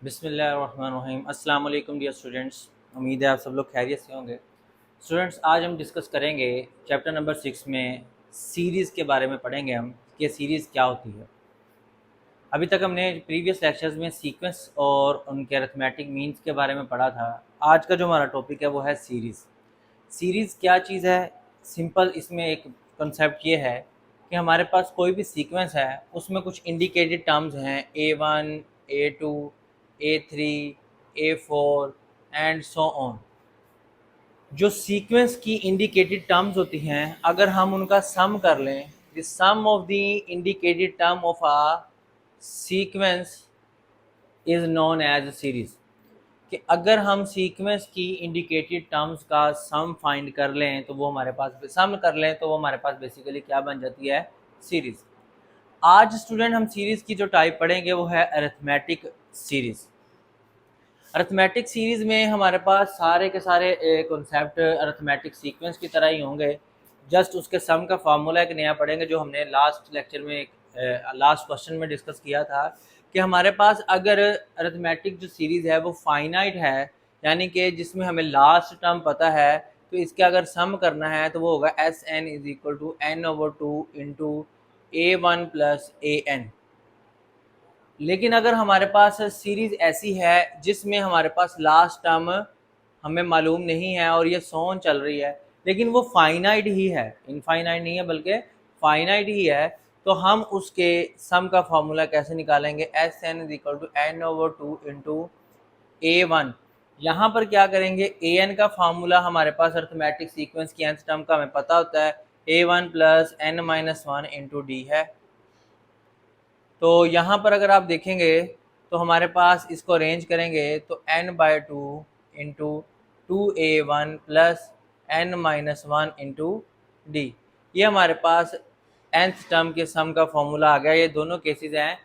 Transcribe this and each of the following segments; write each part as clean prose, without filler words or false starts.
बिस्मिल्लाहिर्रहमानिर्रहीम। अस्सलाम वालेकुम डियर स्टूडेंट्स। उम्मीद है आप सब लोग खैरियत से होंगे। स्टूडेंट्स, आज हम डिस्कस करेंगे चैप्टर नंबर 6 में सीरीज़ के बारे में पढ़ेंगे हम कि सीरीज़ क्या होती है। अभी तक हमने प्रीवियस लेक्चर्स में सीक्वेंस और उनके अरिथमेटिक मीन्स के बारे में पढ़ा था। आज का जो हमारा टॉपिक है वो है सीरीज़। सीरीज़ क्या चीज़ है? सिंपल इसमें एक कंसेप्ट ये है कि हमारे पास कोई भी सीक्वेंस है, उसमें कुछ इंडिकेटेड टर्म्स हैं A1, A2, A3, A4 and so on. जो सीक्वेंस की इंडिकेटेड टर्म्स होती हैं, अगर हम उनका सम कर लें, the sum of the indicated term of a sequence is known as series. कि अगर हम सीक्वेंस की इंडिकेटेड टर्म्स का सम फाइंड कर लें तो वो हमारे पास बेसिकली क्या बन जाती है? सीरीज़। आज स्टूडेंट हम सीरीज़ की जो टाइप पढ़ेंगे वो है अरिथमेटिक सीरीज़। अरिथमेटिक सीरीज़ में हमारे पास सारे के सारे कॉन्सेप्ट अरिथमेटिक सीक्वेंस की तरह ही होंगे। जस्ट उसके सम का फार्मूला एक नया पढ़ेंगे, जो हमने लास्ट लेक्चर में लास्ट क्वेश्चन में डिस्कस किया था कि हमारे पास अगर अरिथमेटिक जो सीरीज़ है वो फाइनाइट है, यानी कि जिसमें हमें लास्ट टर्म पता है, तो इसका अगर सम करना है तो वो होगा S n is equal to n over two into A1 plus AN। लेकिन अगर हमारे पास सीरीज़ ऐसी है जिसमें हमारे पास लास्ट टर्म हमें मालूम नहीं है और ये सोन चल रही है, लेकिन वो फाइनाइट ही है, इनफाइनाइट नहीं है बल्कि फाइनाइट ही है, तो हम उसके सम का फॉर्मूला कैसे निकालेंगे? S n is equal to n over two into A1। यहाँ पर क्या करेंगे? AN का फार्मूला हमारे पास अरिथमेटिक सीक्वेंस की nth टर्म का हमें पता होता है, A1 plus n minus one into d है। तो यहाँ पर अगर आप देखेंगे तो हमारे पास इसको अरेंज करेंगे तो n/2 into 2A1 plus n minus one into d, ये हमारे पास nth टर्म के सम का फॉर्मूला आ गया। ये दोनों केसेस हैं,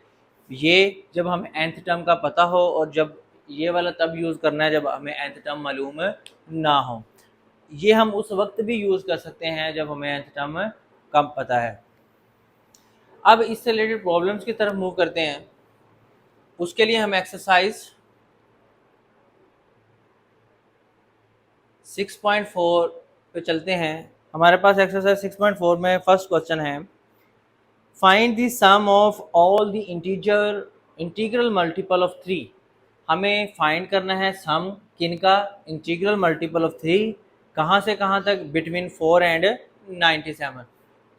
ये जब हमें nth टर्म का पता हो, और जब ये वाला तब यूज़ करना है जब हमें nth टर्म मालूम ना हो। ये हम उस वक्त भी यूज़ कर सकते हैं जब हमें nth टर्म कम पता है। अब इससे रिलेटेड प्रॉब्लम्स की तरफ मूव करते हैं। उसके लिए हम एक्सरसाइज 6.4 पे चलते हैं। हमारे पास एक्सरसाइज 6.4 में फर्स्ट क्वेश्चन है, find the sum of all the integral multiple of 3। हमें फाइंड करना है सम किनका? Integral multiple of 3। कहाँ से कहाँ तक? Between 4 and 97।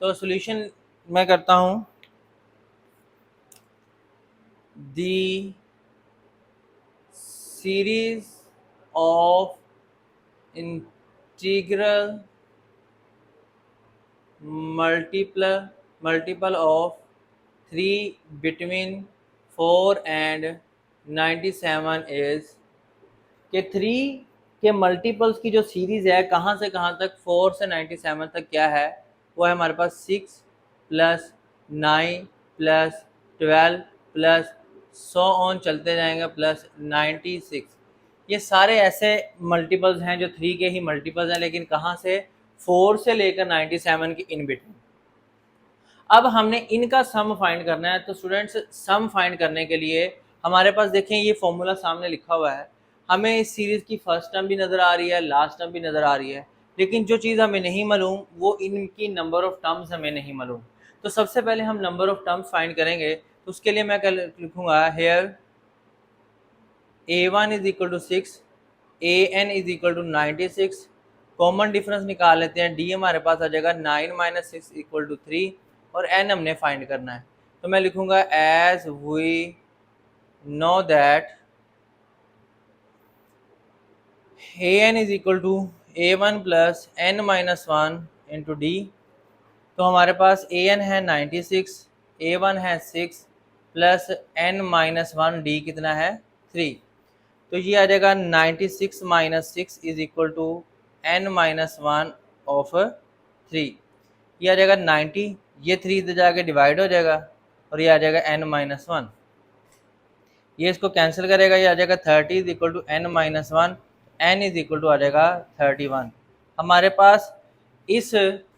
तो सॉल्यूशन मैं करता हूँ। The series of integral multiple of 3 between 4 and 97 is के 3 के मल्टीपल्स की जो सीरीज़ है कहाँ से कहाँ तक? 4 से 97 तक क्या है? वो है हमारे पास 6 plus 9 plus 12 plus so on चलते जाएंगे प्लस 96। ये सारे ऐसे मल्टीपल्स हैं जो 3 के ही मल्टीपल्स हैं, लेकिन कहाँ से? 4 से लेकर 97 की इन बिटवीन। अब हमने इनका सम फाइंड करना है। तो स्टूडेंट्स, सम फाइंड करने के लिए हमारे पास देखें ये फॉर्मूला सामने लिखा हुआ है। हमें इस सीरीज़ की फर्स्ट टर्म भी नज़र आ रही है, लास्ट टर्म भी नज़र आ रही है, लेकिन जो चीज़ हमें नहीं मालूम वो इनकी नंबर ऑफ़ टर्म्स हमें नहीं मालूम। तो सबसे पहले हम नंबर ऑफ़ टर्म्स फाइंड करेंगे। तो उसके लिए मैं लिखूँगा here A1 is equal to 6, AN is equal to 96। Common difference निकाल लेते हैं। D हमारे पास आ जाएगा 9 माइनस 6 इक्वल टू 3, और N हमने फाइंड करना है। तो मैं लिखूंगा as we know that AN is equal to A1 plus N minus one into d. तो हमारे पास AN है 96, A1 है 6 plus N minus one, d कितना है? 3। तो ये आ जाएगा 96 minus 6 is equal to N minus one of 3। ये आ जाएगा 90, ये 3 इधर जाके डिवाइड हो जाएगा और ये आ जाएगा N माइनस वन। ये इसको कैंसिल करेगा, ये आ जाएगा 30 is equal to N minus one, N is equal to आ जाएगा 31। हमारे पास इस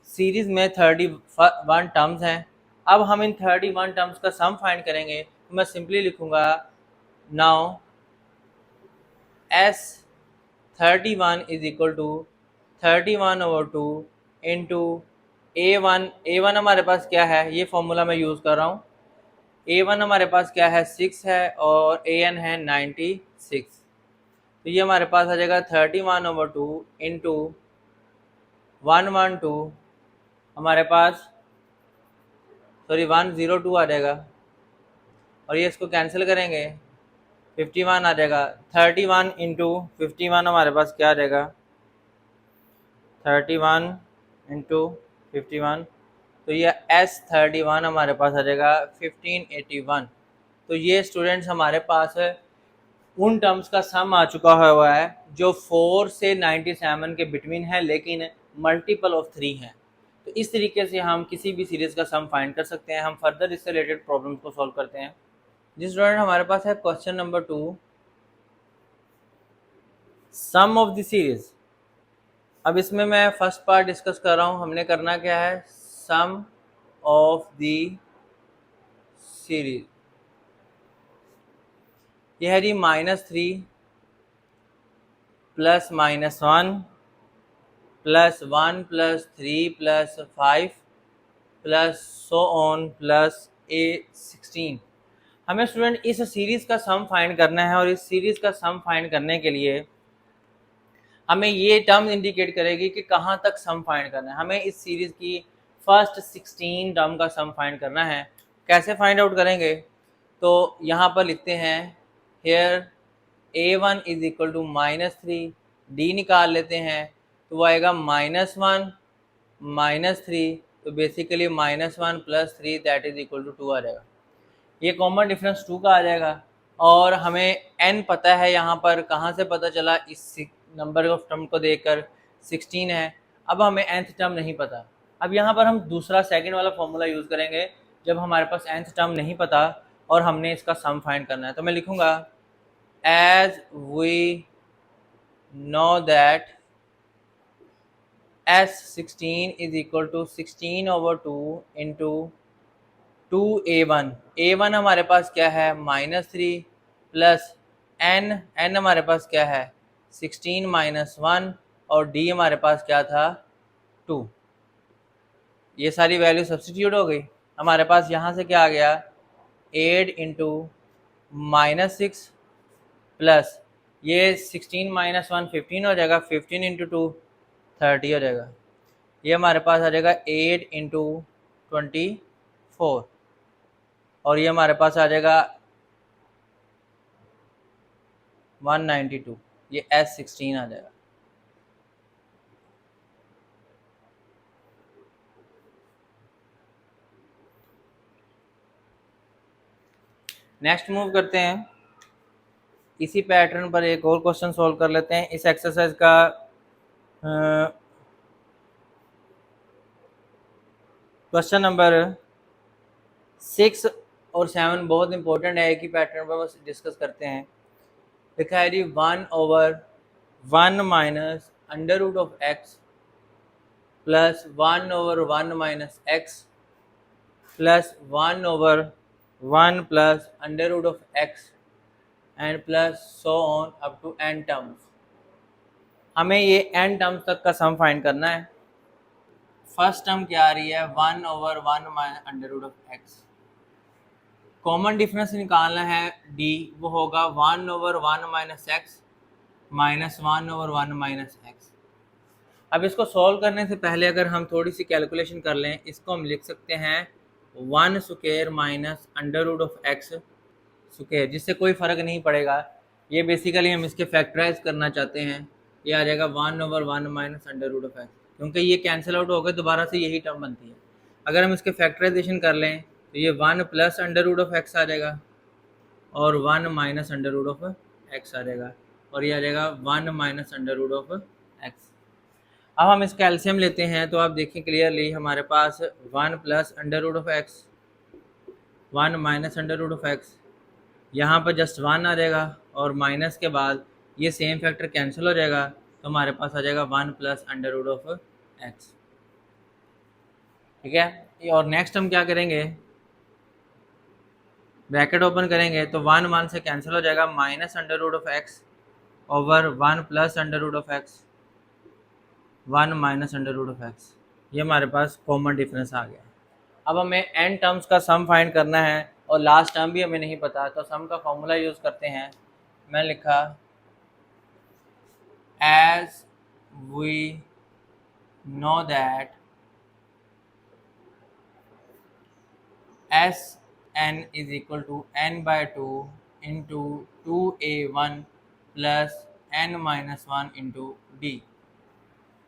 सीरीज़ में 31 टर्म्स हैं। अब हम इन 31 टर्म्स का सम फाइंड करेंगे। तो मैं सिंपली लिखूँगा now S 31 is equal to 31/2 into A one हमारे पास क्या है, ये फॉर्मूला मैं यूज़ कर रहा हूँ। A1 हमारे पास क्या है 6 है और AN है 96, तो ये हमारे पास आ जाएगा 31/2 इंटू 112 हमारे पास 102 आ जाएगा, और ये इसको कैंसिल करेंगे 51 आ जाएगा। 31 इंटू 51 हमारे पास क्या आ जाएगा 31 इंटू 51, तो ये S31 हमारे पास आ जाएगा 1581। तो ये स्टूडेंट्स हमारे पास है उन टर्म्स का सम आ चुका हुआ है जो 4 से 97 के बिटवीन है, लेकिन मल्टीपल ऑफ 3 है। तो इस तरीके से हम किसी भी सीरीज़ का सम फाइंड कर सकते हैं। हम फर्दर इससे रिलेटेड प्रॉब्लम्स को सॉल्व करते हैं। जिस स्टूडेंट हमारे पास है question number 2, sum of the series. अब इसमें मैं फर्स्ट पार्ट डिस्कस कर रहा हूँ। हमने करना क्या है, सम ऑफ द सीरीज। यह है जी -3 plus -1 plus 1 plus 3 plus 5 plus so on plus A16। हमें स्टूडेंट इस सीरीज़ का सम फाइंड करना है, और इस सीरीज़ का सम फाइंड करने के लिए हमें ये टर्म इंडिकेट करेगी कि कहाँ तक सम फाइंड करना है। हमें इस सीरीज़ की फर्स्ट 16 टर्म का सम फाइंड करना है। कैसे फाइंड आउट करेंगे, तो यहाँ पर लिखते हैं here A1 is equal to -3, D निकाल लेते हैं तो वो आएगा -1 -3, तो basically -1 plus 3 that is equal to 2 आ जाएगा। ये कॉमन डिफरेंस 2 का आ जाएगा, और हमें n पता है। यहाँ पर कहाँ से पता चला, इस नंबर ऑफ टर्म को देखकर 16 है। अब हमें nth टर्म नहीं पता। अब यहाँ पर हम दूसरा सेकंड वाला फॉर्मूला यूज़ करेंगे जब हमारे पास nth टर्म नहीं पता और हमने इसका सम फाइंड करना है। तो मैं लिखूँगा as we know that S16 is equal to 16/2 into 2A1। A1 हमारे पास क्या है -3 प्लस n हमारे पास क्या है 16 -1, और D हमारे पास क्या था 2। ये सारी वैल्यू सब्स्टिट्यूट हो गई। हमारे पास यहाँ से क्या आ गया 8 इंटू -6 प्लस ये 16 -1 15 हो जाएगा, 15 इंटू 2 30 हो जाएगा। ये हमारे पास आ जाएगा 8 इंटू 24, और ये हमारे पास आ जाएगा 192। ये S16 आ जाएगा। नेक्स्ट मूव करते हैं, इसी पैटर्न पर एक और क्वेश्चन सॉल्व कर लेते हैं। इस एक्सरसाइज का क्वेश्चन नंबर 6 और 7 बहुत इंपॉर्टेंट है, एक ही पैटर्न पर बस डिस्कस करते हैं। लिखा है जी 1/1 minus under root of x plus 1/1 minus x plus 1/1 plus under root of x and plus so on up to n terms. हमें ये n टर्म्स तक का सम फाइंड करना है। फर्स्ट टर्म क्या आ रही है 1/1 minus under root of x। Common difference निकालना है d, वो होगा 1/1 minus x minus 1/1 minus x। अब इसको सॉल्व करने से पहले अगर हम थोड़ी सी कैलकुलेशन कर लें, इसको हम लिख सकते हैं 1 square minus under root of x square, जिससे कोई फ़र्क नहीं पड़ेगा। ये बेसिकली हम इसके फैक्टराइज करना चाहते हैं। ये आ जाएगा 1/1 minus under root of x, क्योंकि ये कैंसिल आउट हो गए, दोबारा से यही टर्म बनती है। अगर हम इसके फैक्टराइजेशन कर लें तो ये 1 plus under root of x आ जाएगा, और 1 minus under root of x आ जाएगा, और ये आ जाएगा 1 minus under root of x। अब हम इसका एलसीएम लेते हैं तो आप देखें क्लियरली हमारे पास 1 plus under root of x 1 minus under root of x, यहाँ पर जस्ट 1 आ जाएगा, और माइनस के बाद ये सेम फैक्टर कैंसिल हो जाएगा, तो हमारे पास आ जाएगा 1 plus under root of x। ठीक है, और नेक्स्ट हम क्या करेंगे, ब्रैकेट ओपन करेंगे तो 1 1 से कैंसिल हो जाएगा, minus under root of x over 1 plus under root of x 1 minus under root of x. ये हमारे पास कॉमन डिफरेंस आ गया। अब हमें n टर्म्स का सम फाइंड करना है और लास्ट टर्म भी हमें नहीं पता, तो सम का फॉर्मूला यूज़ करते हैं। मैं लिखा as we know that S n is equal to n by two into 2a1 plus n minus 1 into d.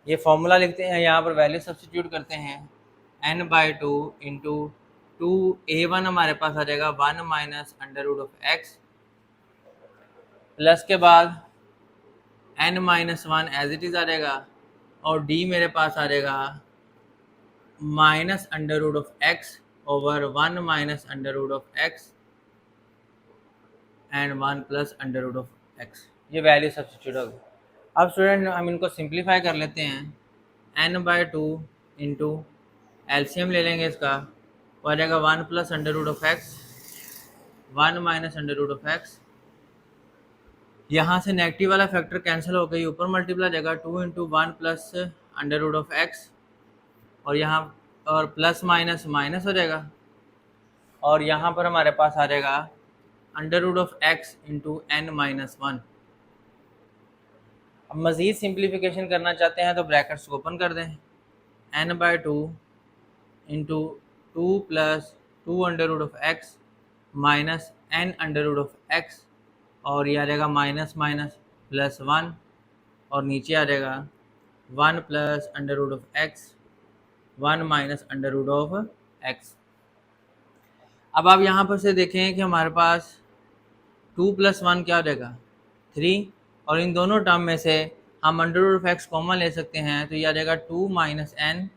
ये फॉर्मूला लिखते हैं, यहाँ पर वैल्यू सब्स्टिट्यूट करते हैं। n by two into 2a1 हमारे पास आ जाएगा 1 minus under root of x, plus के बाद n minus 1 as it is आ जाएगा, और d मेरे पास आ जाएगा minus under root of x over 1 minus under root of x and 1 plus under root of x. ये वैल्यू सब्स्टिट्यूट हो गई। अब स्टूडेंट हम इनको सिंप्लीफाई कर लेते हैं। n बाई टू इंटू एल्शियम ले लेंगे इसका, वो आ जाएगा 1 plus under root of x 1 minus under root of x. यहाँ से नेगेटिव वाला फैक्टर कैंसिल हो गई, ऊपर मल्टीप्लाई जाएगा 2 into 1 plus under root of x, और यहाँ और प्लस माइनस माइनस हो जाएगा, और यहाँ पर हमारे पास आ जाएगा under root of x into n minus 1। अब मज़ीद सिंप्लीफिकेशन करना चाहते हैं तो ब्रैकेट्स को ओपन कर दें। n by two into 2 plus 2 under root of x minus n under root of x, और ये आ जाएगा माइनस माइनस प्लस 1, और नीचे आ जाएगा 1 plus under root of x 1 minus under root of x. अब आप यहाँ पर से देखें कि हमारे पास 2 प्लस 1 क्या हो जाएगा 3, और इन दोनों टर्म में से हम under root of x common ले सकते हैं, तो ये आ जाएगा 2 minus n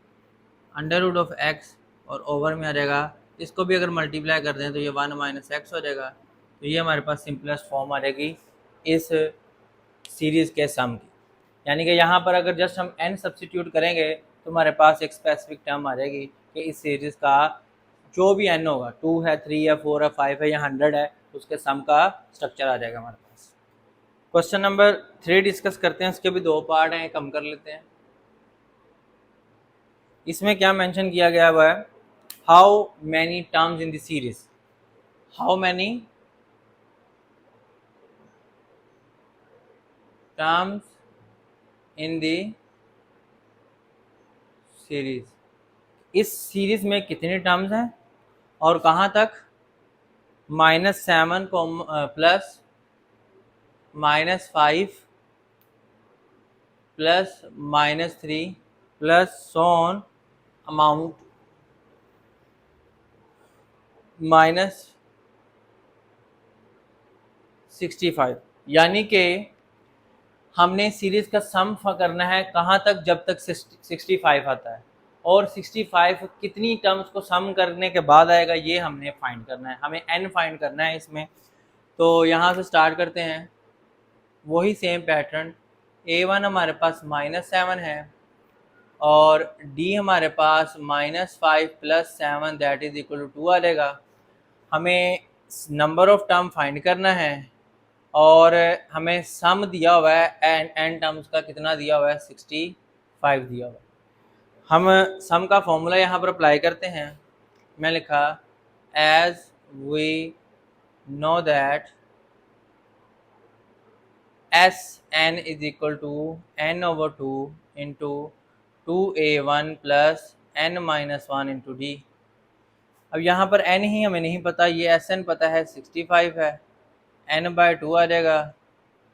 under root of x, और ओवर में आ जाएगा, इसको भी अगर मल्टीप्लाई कर दें तो ये 1 माइनस एक्स हो जाएगा। तो ये हमारे पास सिंपलेस्ट फॉर्म आ जाएगी इस सीरीज़ के सम की। यानी कि यहाँ पर अगर जस्ट हम n सब्स्टिट्यूट करेंगे तो हमारे पास एक स्पेसिफिक टर्म आ जाएगी कि इस सीरीज़ का जो भी n होगा, 2 है 3 है 4 है 5 है या 100 है, उसके सम का स्ट्रक्चर आ जाएगा हमारे पास। क्वेश्चन नंबर 3 डिस्कस करते हैं, इसके भी 2 पार्ट हैं, कम कर लेते हैं। इसमें क्या मेंशन किया गया हुआ है, how many terms in the series, how many terms in the series. इस सीरीज में कितने टर्म्स हैं और कहाँ तक, -7 plus -5 plus -3 plus so on amount -65। यानी कि हमने सीरीज़ का सम करना है कहाँ तक, जब तक 65 आता है, और 65 कितनी टर्म्स को सम करने के बाद आएगा ये हमने फाइंड करना है। हमें n फाइंड करना है इसमें। तो यहाँ से स्टार्ट करते हैं, वही सेम पैटर्न। a1 हमारे पास -7 है और d हमारे पास -5 plus 7 that is equal to 2 आ जाएगा। हमें नंबर ऑफ टर्म फाइंड करना है और हमें सम दिया हुआ है n टर्म्स का, कितना दिया हुआ है 65 दिया हुआ है। हम सम का फॉर्मूला यहाँ पर अप्लाई करते हैं। मैं लिखा as we know that S n is equal to n over 2 into 2a1 plus n minus 1 into d. अब यहाँ पर n ही हमें नहीं पता, ये एस एन पता है 65 है, n बाई 2 आ जाएगा।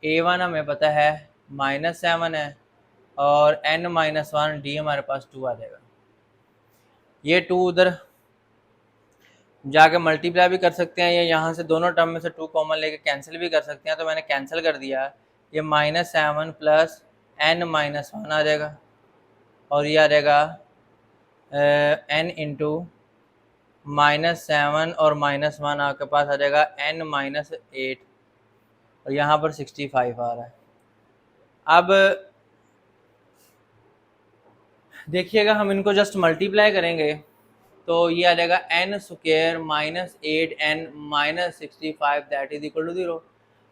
a1 हमें पता है -7 है और n माइनस 1 डी हमारे पास 2 आ जाएगा। ये 2 उधर जाके मल्टीप्लाई भी कर सकते हैं, या यहाँ से दोनों टर्म में से 2 कॉमन लेके कैंसिल भी कर सकते हैं, तो मैंने कैंसिल कर दिया। ये -7 प्लस n माइनस 1 आ जाएगा, और ये आ जाएगा n इंटू -7 और -1 आपके पास आ जाएगा n माइनस 8, और यहाँ पर 65 आ रहा है। अब देखिएगा, हम इनको जस्ट मल्टीप्लाई करेंगे तो ये आ जाएगा n square minus 8n minus 65 that is equal to 0।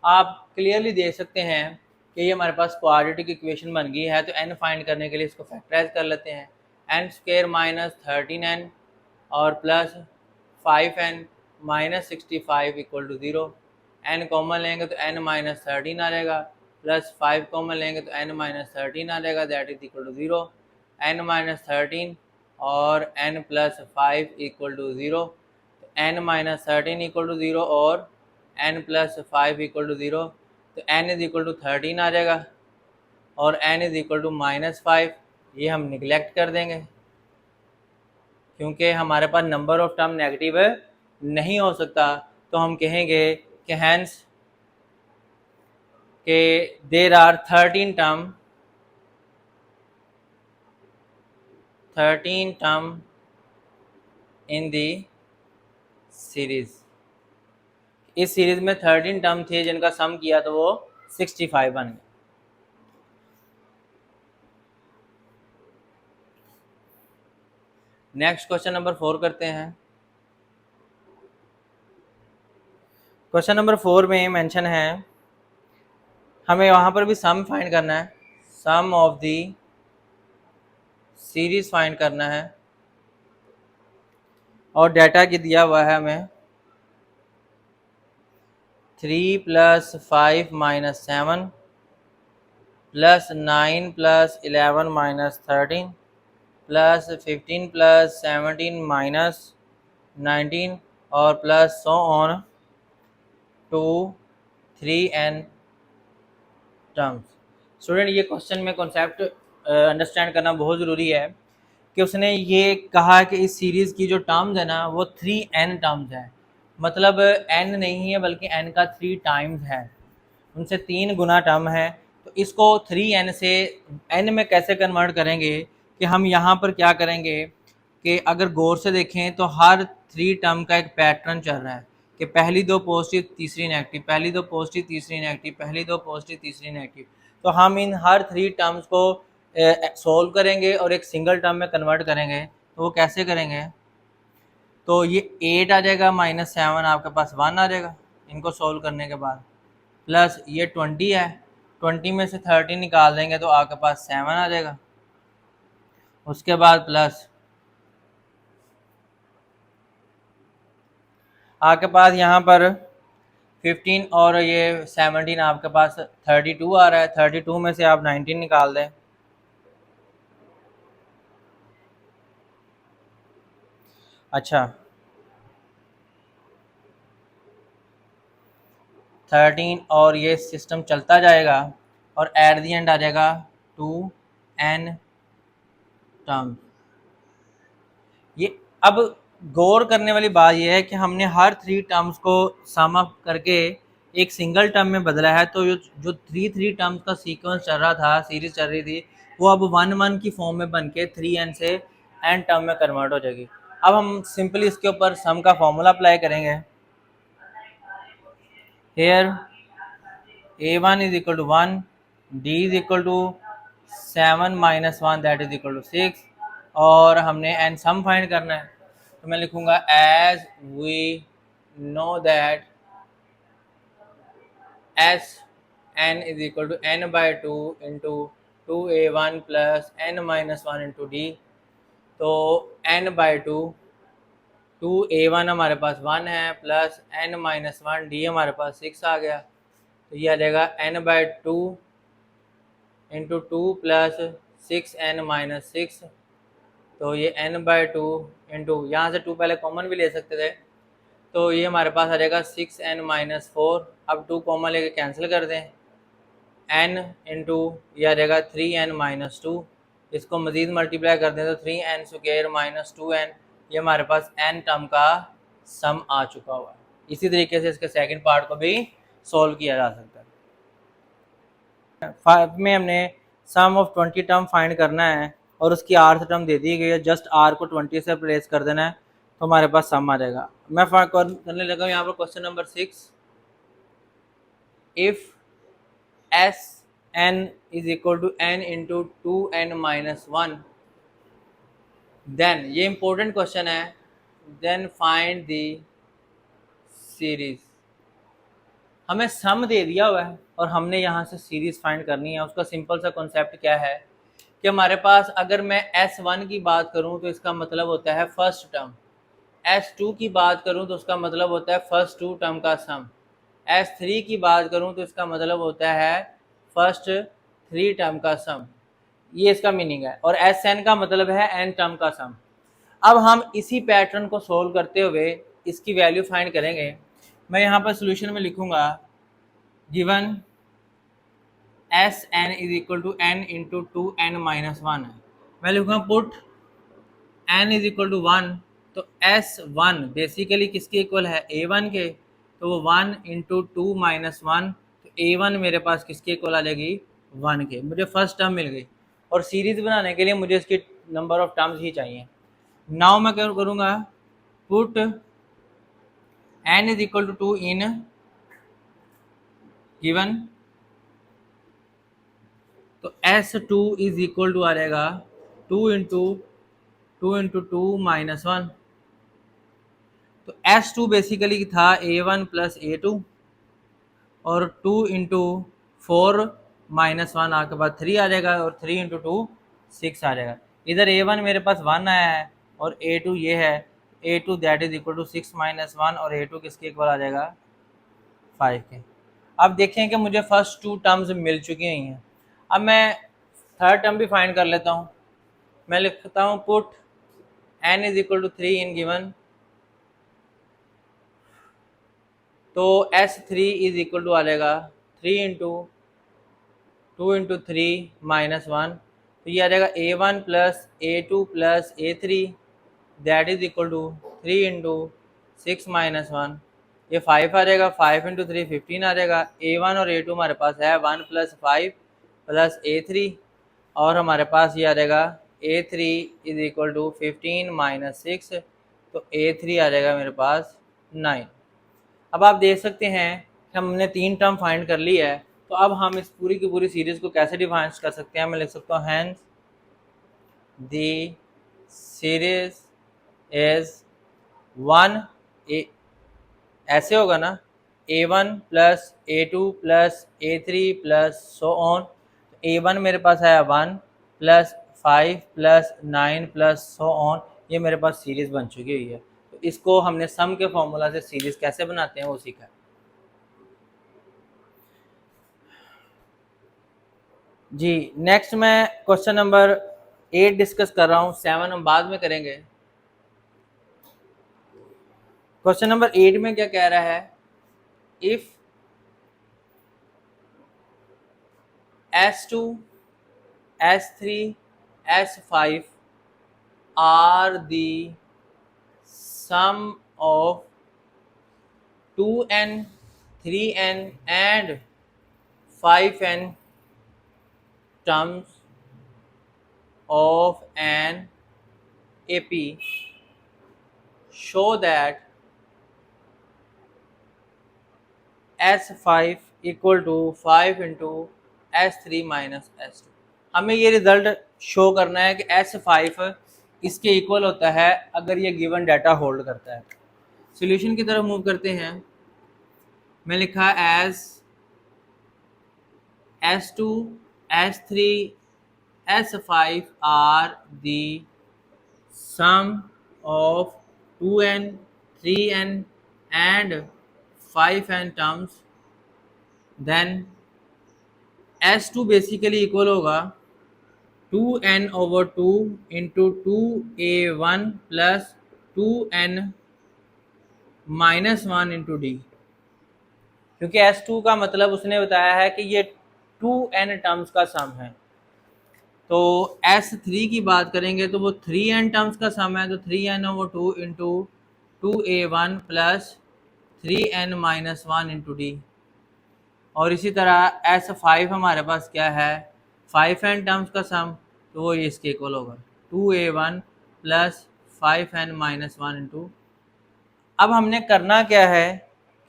आप क्लियरली देख सकते हैं कि ये हमारे पास क्वाड्रेटिक इक्वेशन बन गई है, तो n फाइंड करने के लिए इसको फैक्टराइज कर लेते हैं। n स्क्वायर माइनस 13n और plus 5n minus 65 equal to 0। n common लेंगे तो n माइनस 13 आ जाएगा, प्लस 5 कॉमन लेंगे तो n माइनस 13 आ जाएगा, that is equal to 0। n minus 13 और n प्लस 5 इक्वल टू 0, तो n माइनस 13 इक्वल टू 0 और n प्लस 5 इक्वल टू 0, तो n इज इक्वल टू 13 आ जाएगा और n is equal to minus 5। ये हम निगलेक्ट कर देंगे क्योंकि हमारे पास नंबर ऑफ टर्म नेगेटिव नहीं हो सकता, तो हम कहेंगे कि हैंस के there are 13 term in the series. इस सीरीज में 13 टर्म थे जिनका सम किया तो वो 65 बन गए। नेक्स्ट क्वेश्चन नंबर 4 करते हैं। क्वेश्चन नंबर 4 में मेंशन है, हमें वहाँ पर भी सम फाइंड करना है, सम ऑफ दी सीरीज फाइंड करना है और डाटा की दिया हुआ है हमें 3 plus 5 minus 7 plus 9 plus 11 minus 13 plus 15 plus 17 minus 19 और plus so on to 3n terms. Student, ये क्वेश्चन में कॉन्सेप्ट अंडरस्टैंड करना बहुत ज़रूरी है कि उसने ये कहा कि इस सीरीज़ की जो टर्म्स है ना वो 3n टर्म्स है, मतलब n नहीं है बल्कि n का 3 टाइम्स है, उनसे 3 गुना टर्म है। तो इसको 3n से n में कैसे कन्वर्ट करेंगे कि हम यहाँ पर क्या करेंगे कि अगर गौर से देखें तो हर 3 टर्म का एक पैटर्न चल रहा है कि पहली 2 पॉजिटिव तीसरी नेगेटिव, पहली 2 पॉजिटिव तीसरी नेगेटिव, पहली 2 पॉजिटिव तीसरी नेगेटिव। तो हम इन हर 3 टर्म्स को सोल्व करेंगे और एक सिंगल टर्म में कन्वर्ट करेंगे। तो वो कैसे करेंगे, तो ये 8 आ जाएगा माइनस 7 आपके पास 1 आ जाएगा इनको सोल्व करने के बाद, प्लस ये 20 है, 20 में से 30 निकाल देंगे तो आपके पास 7 आ जाएगा। उसके बाद प्लस आपके पास यहाँ पर 15 और ये 17 आपके पास 32 आ रहा है, 32 में से आप 19 निकाल दें। अच्छा, 13 और ये सिस्टम चलता जाएगा और एट दी एंड आ जाएगा 2n टर्म। ये अब गौर करने वाली बात यह है कि हमने हर 3 टर्म्स को सम अप करके एक सिंगल टर्म में बदला है, तो जो 3 टर्म्स का सीक्वेंस चल रहा था, सीरीज चल रही थी, वो अब 1 की फॉर्म में बन के 3n से n टर्म में कन्वर्ट हो जाएगी। अब हम सिंपली इसके ऊपर सम का फॉर्मूला अप्लाई करेंगे। Here a1 is equal to 1, d is equal to 7 minus 1 that is equal to 6 और हमने n सम फाइंड करना है। तो मैं लिखूंगा as we know that S n is equal to n by 2 into 2a1 plus n minus 1 into d. तो n by 2a1 हमारे पास 1 है प्लस n माइनस 1 डी हमारे पास 6 आ गया, तो ये आ जाएगा n by 2 into 2 plus 6n minus 6। तो ये n बाई 2 इंटू यहाँ से 2 पहले कॉमन भी ले सकते थे, तो ये हमारे पास आ जाएगा 6n माइनस 4। अब 2 कॉमन लेके कैंसिल कर दें, n इंटू ये आ जाएगा 3n माइनस 2। इसको मज़ीद मल्टीप्लाई कर दें तो 3n स्क्वायर माइनस 2n, ये हमारे पास n टर्म का सम आ चुका हुआ है। इसी तरीके से इसके सेकंड पार्ट को भी सॉल्व किया जा सकता है। 5 में हमने सम ऑफ 20 टर्म फाइंड करना है और उसकी r टर्म दे दी गई है, जस्ट r को 20 से रिप्लेस कर देना है तो हमारे पास सम आ जाएगा। मैं करने लगा यहाँ पर question number 6। If Sn is equal to n into 2n minus 1, then ये important question है, then find the series। हमें सम दे दिया हुआ है और हमने यहाँ से सीरीज फाइंड करनी है। उसका सिंपल सा कॉन्सेप्ट क्या है कि हमारे पास अगर मैं S1 की बात करूँ तो इसका मतलब होता है फर्स्ट टर्म, S2 की बात करूँ तो उसका मतलब होता है फर्स्ट टू टर्म का सम, S3 की बात करूँ तो इसका मतलब होता है फर्स्ट थ्री टर्म का सम। ये इसका मीनिंग है। और Sn का मतलब है n टर्म का सम। अब हम इसी पैटर्न को सोल्व करते हुए इसकी वैल्यू फाइंड करेंगे। मैं यहाँ पर सोल्यूशन में लिखूँगा given Sn is equal to n into 2n-1 है। मैं लिखूँगा put n is equal to 1, तो S1 बेसिकली किसके इक्वल है, A1 के, तो वो 1 इंटू 2-1, तो A1 मेरे पास किसके इक्वल आ जाएगी, 1 के। मुझे फर्स्ट टर्म मिल गई और सीरीज बनाने के लिए मुझे इसकी नंबर ऑफ टर्म्स ही चाहिए। नाउ मैं क्या करूँगा, put n is equal to 2 in given, तो S2 इज इक्वल टू आ जाएगा 2 इंटू 2-1, तो S2 बेसिकली था A1 प्लस A2 और 2 इंटू 4-1 आपके पास 3 आ जाएगा और 3 इंटू 2 6 आ जाएगा। इधर A1 मेरे पास 1 आया है और A2 ये है, A2 that is equal to 6-1 और A2 किसके इक्वल आ जाएगा, 5 के। अब देखें कि मुझे फर्स्ट टू टर्म्स मिल चुकी हैं। अब मैं थर्ड टर्म भी फाइंड कर लेता हूँ। मैं लिखता हूँ put n is equal to 3 in given, तो S3 इज इक्वल टू आ जाएगा 3 इंटू 2-3-1, तो ये आ जाएगा A1 plus A2 plus A3 that is equal to 3 into 6-1, ये 5 आ जाएगा, 5 इंटू 3 15 आ जाएगा। A1 और A2 हमारे पास है 1 प्लस 5 प्लस A3 और हमारे पास ये आ जाएगा A3 इज इक्वल टू 15-6, तो A3 आ जाएगा मेरे पास 9। अब आप देख सकते हैं कि हमने 3 टर्म फाइंड कर ली है, तो अब हम इस पूरी की पूरी सीरीज को कैसे डिफाइन कर सकते हैं। मैं लिख सकता हूँ हैंस द सीरीज इज 1 ऐसे होगा ना, A1 plus A2 plus A3 plus so on. A1 मेरे पास आया 1 plus 5 plus 9 plus so on, ये मेरे पास सीरीज बन चुकी हुई है। तो इसको हमने सम के फॉर्मूला से सीरीज कैसे बनाते हैं वो सीखा है। जी नेक्स्ट मैं क्वेश्चन नंबर 8 डिस्कस कर रहा हूँ, 7 हम बाद में करेंगे। क्वेश्चन नंबर 8 में क्या कह रहा है, if S2 S3 S5 are the sum of 2n 3n and 5n terms of an AP, show that S5 equal to 5 into S3 minus S2। हमें ये रिजल्ट शो करना है कि S5 इसके इक्वल होता है अगर ये गिवन डाटा होल्ड करता है। सॉल्यूशन की तरफ मूव करते हैं। मैं लिखा as S2 S3 S5 are the sum of 2n 3n and 5n terms, then S2 basically equal होगा 2n over 2 into 2a1 plus 2n minus 1 into D, क्योंकि S2 का मतलब उसने बताया है कि ये 2n टर्म्स का सम है। तो S3 की बात करेंगे तो वो 3n टर्म्स का सम है, तो 3n over 2 into 2a1 plus 3n minus 1 into D. और इसी तरह S5 हमारे पास क्या है, 5n टर्म्स का सम, तो वो ये इसके इक्वल होगा 2a1 plus 5n minus 1 into. अब हमने करना क्या है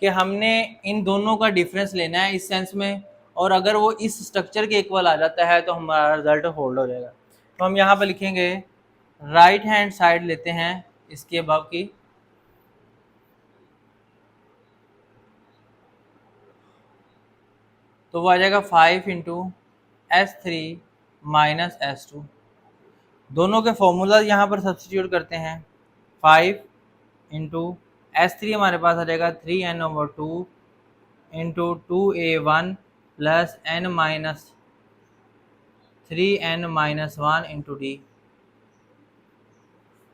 कि हमने इन दोनों का डिफरेंस लेना है इस सेंस में, और अगर वो इस स्ट्रक्चर के इक्वल आ जाता है तो हमारा रिजल्ट होल्ड हो जाएगा। तो हम यहाँ पर लिखेंगे राइट हैंड साइड लेते हैं इसके अबव की, तो वो आ जाएगा 5 इंटू S3 माइनस S2। दोनों के फॉर्मूला यहाँ पर सब्स्टिट्यूट करते हैं। 5 इंटू S3 हमारे पास आ जाएगा 3n/2 into 2a1 plus n minus 3n-1 into D,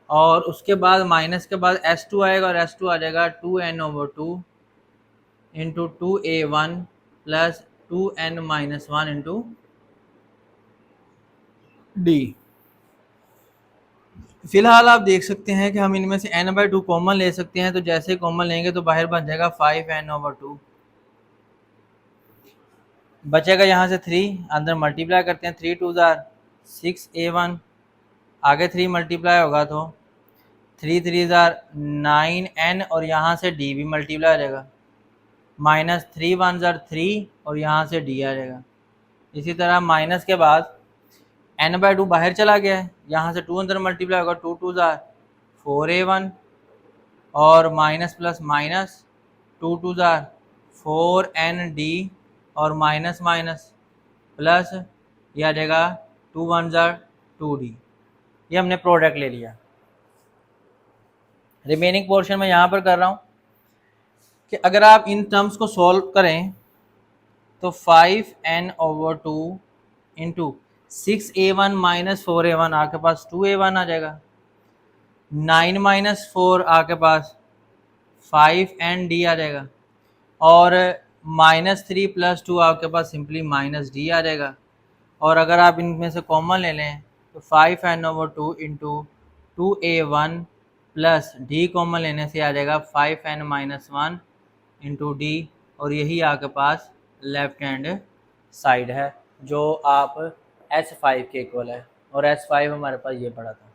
और उसके बाद माइनस के बाद S2 आएगा और S2 आ जाएगा 2n/2 into 2a1 plus 2n-1 into D. फिलहाल आप देख सकते हैं कि हम इनमें से n/2 कॉमन ले सकते हैं, तो जैसे कॉमन लेंगे तो बाहर बन जाएगा 5n/2, बचेगा यहाँ से 3, अंदर मल्टीप्लाई करते हैं, 3 2 6a1, आगे 3 मल्टीप्लाई होगा तो 3 3 9n, और यहाँ से d भी मल्टीप्लाई हो जाएगा, माइनस 3 1 3, और यहाँ से d आ जाएगा। इसी तरह माइनस के बाद n/2 बाहर चला गया है, यहाँ से 2 अंदर मल्टीप्लाई होगा, 2 2 4a1, और माइनस प्लस माइनस 2 2 4nd, और माइनस माइनस प्लस, ये आ जाएगा 2 1 2d। ये हमने प्रोडक्ट ले लिया। रिमेनिंग पोर्शन में यहाँ पर कर रहा हूँ कि अगर आप इन टर्म्स को सॉल्व करें तो 5n/2 into 6a1 minus 4a1 आपके पास 2a1 आ जाएगा, 9 माइनस 4 आपके पास 5nd आ जाएगा, और माइनस 3 प्लस 2 आपके पास सिंपली माइनस d आ जाएगा। और अगर आप इनमें से कॉमन ले लें तो 5n/2 into 2a1 plus d common लेने से आ जाएगा 5n-1 इंटू डी, और यही आपके पास लेफ्ट हैंड साइड है जो आप S5 के इक्वल है, और S5 हमारे पास ये पड़ा था।